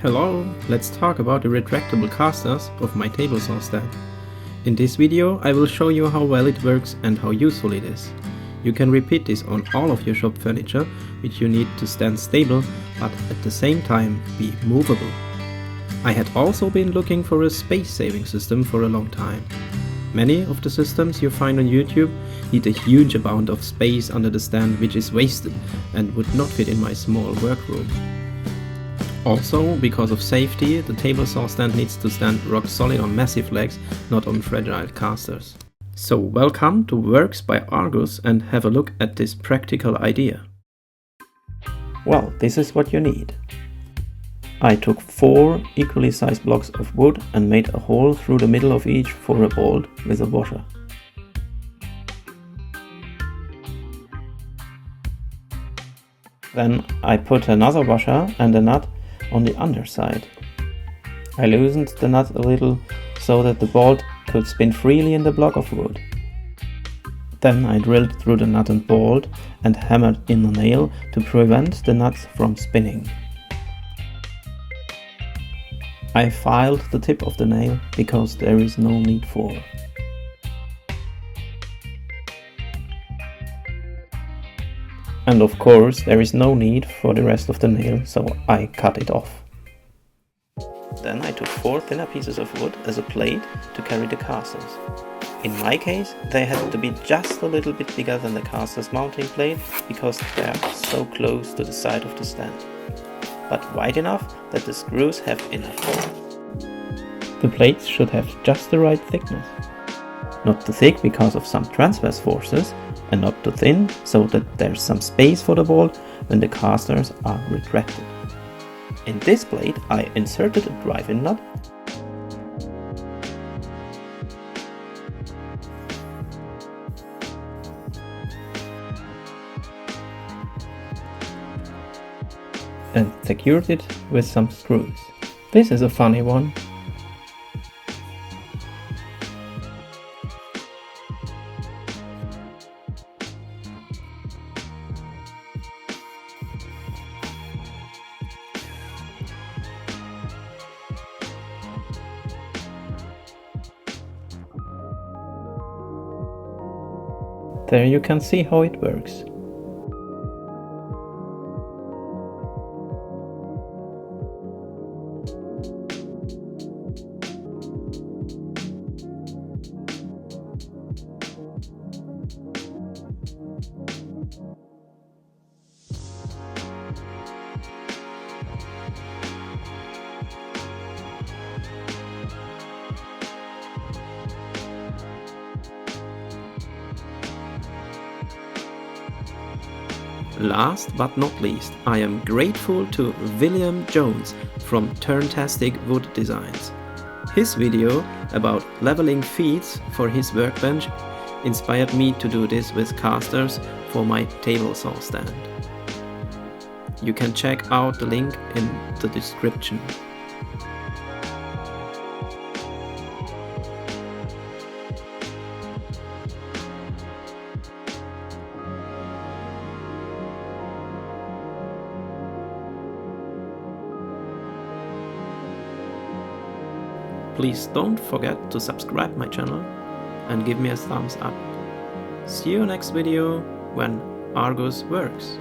Hello, let's talk about the retractable casters of my table saw stand. In this video I will show you how well it works and how useful it is. You can repeat this on all of your shop furniture, which you need to stand stable but at the same time be movable. I had also been looking for a space-saving system for a long time. Many of the systems you find on YouTube need a huge amount of space under the stand, which is wasted and would not fit in my small workroom. Also, because of safety, the table saw stand needs to stand rock solid on massive legs, not on fragile casters. So welcome to Works by Argus and have a look at this practical idea. Well, this is what you need. I took 4 equally sized blocks of wood and made a hole through the middle of each for a bolt with a washer. Then I put another washer and a nut on the underside. I loosened the nut a little so that the bolt could spin freely in the block of wood. Then I drilled through the nut and bolt and hammered in a nail to prevent the nuts from spinning. I filed the tip of the nail because there is no need for. And of course there is no need for the rest of the nail, so I cut it off. Then I took 4 thinner pieces of wood as a plate to carry the casters. In my case they had to be just a little bit bigger than the caster's mounting plate because they are so close to the side of the stand, but wide enough that the screws have enough hold. The plates should have just the right thickness. Not too thick because of some transverse forces, and not too thin so that there's some space for the bolt when the casters are retracted. In this plate I inserted a drive-in nut and secured it with some screws. This is a funny one. There you can see how it works. Last but not least, I am grateful to William Jones from Turntastic Wood Designs. His video about leveling feet for his workbench inspired me to do this with casters for my table saw stand. You can check out the link in the description. Please don't forget to subscribe my channel and give me a thumbs up. See you next video when Argus works.